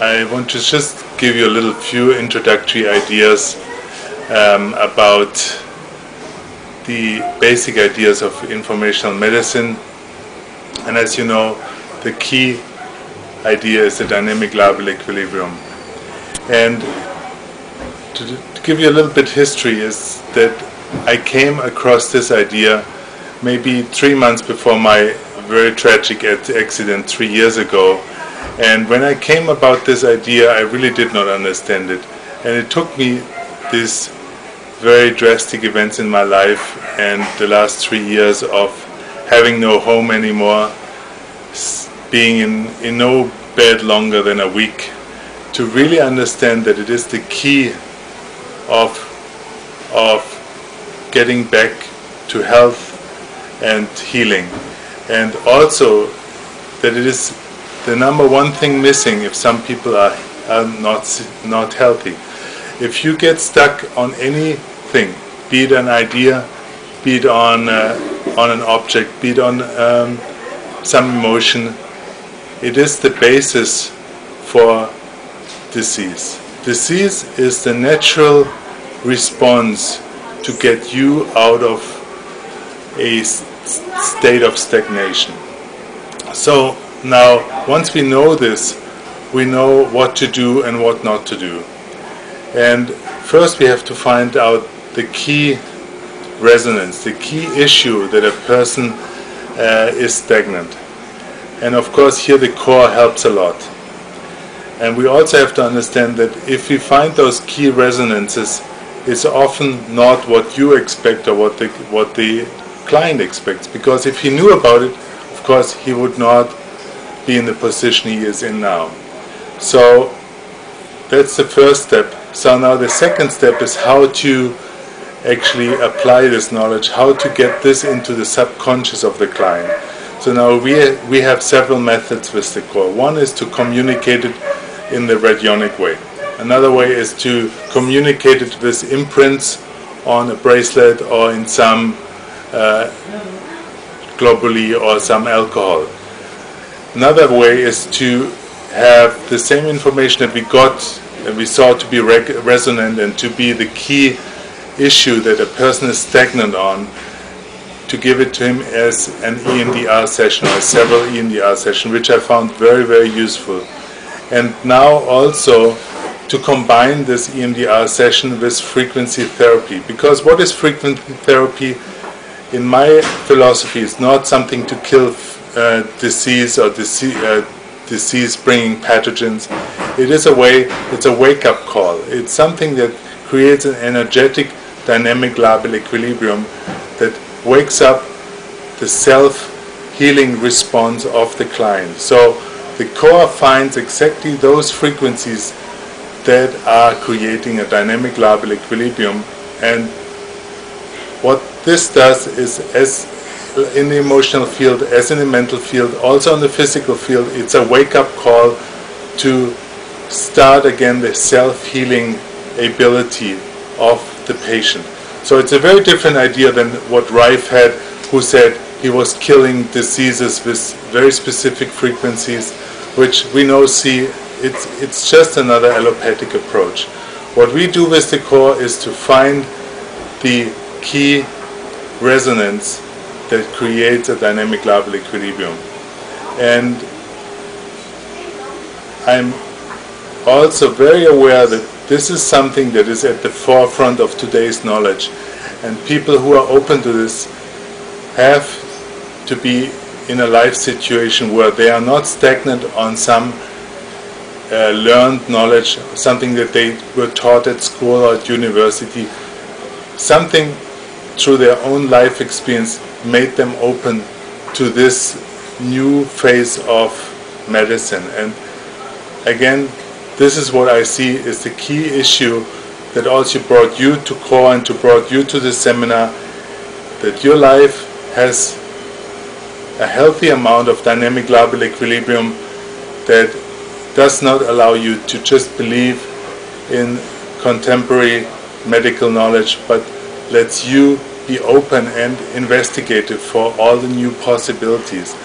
I want to just give you a little few introductory ideas about the basic ideas of informational medicine. And as you know, the key idea is the dynamic labile equilibrium. And to give you a little bit history is that I came across this idea maybe 3 months before my very tragic accident 3 years ago. And when I came about this idea, I really did not understand it. And it took me these very drastic events in my life and the last 3 years of having no home anymore, being in no bed longer than a week, to really understand that it is the key of getting back to health and healing, and also that it is the number one thing missing if some people are not healthy. If you get stuck on anything, be it an idea, be it on an object, be it on some emotion, it is the basis for disease. Disease is the natural response to get you out of a state of stagnation. So now, once we know this, we know what to do and what not to do. And first we have to find out the key resonance, the key issue that a person is stagnant. And of course here the core helps a lot. And we also have to understand that if we find those key resonances, it's often not what you expect or what the client expects. Because if he knew about it, of course he would not be in the position he is in now. So that's the first step. So now the second step is how to actually apply this knowledge, how to get this into the subconscious of the client. So now we have several methods with the core. One is to communicate it in the radionic way. Another way is to communicate it with imprints on a bracelet or in some globally or some alcohol. Another way is to have the same information that we got and we saw to be resonant and to be the key issue that a person is stagnant on, to give it to him as an EMDR session or several EMDR sessions, which I found very, very useful. And now also to combine this EMDR session with frequency therapy. Because what is frequency therapy? In my philosophy, it's not something to kill disease or disease-bringing pathogens. It is it's a wake-up call. It's something that creates an energetic, dynamic labile equilibrium that wakes up the self-healing response of the client. So the core finds exactly those frequencies that are creating a dynamic labile equilibrium. And what this does is, as in the emotional field, as in the mental field, also in the physical field, it's a wake-up call to start again the self-healing ability of the patient. So it's a very different idea than what Rife had, who said he was killing diseases with very specific frequencies, which we now see it's just another allopathic approach. What we do with the core is to find the key resonance that creates a dynamic labile equilibrium. And I'm also very aware that this is something that is at the forefront of today's knowledge, and people who are open to this have to be in a life situation where they are not stagnant on some learned knowledge, something that they were taught at school or at university. Something through their own life experience made them open to this new phase of medicine. And again, this is what I see is the key issue that also brought you to core and brought you to the seminar, that your life has a healthy amount of dynamic labile equilibrium that does not allow you to just believe in contemporary medical knowledge, but lets you be open and investigative for all the new possibilities.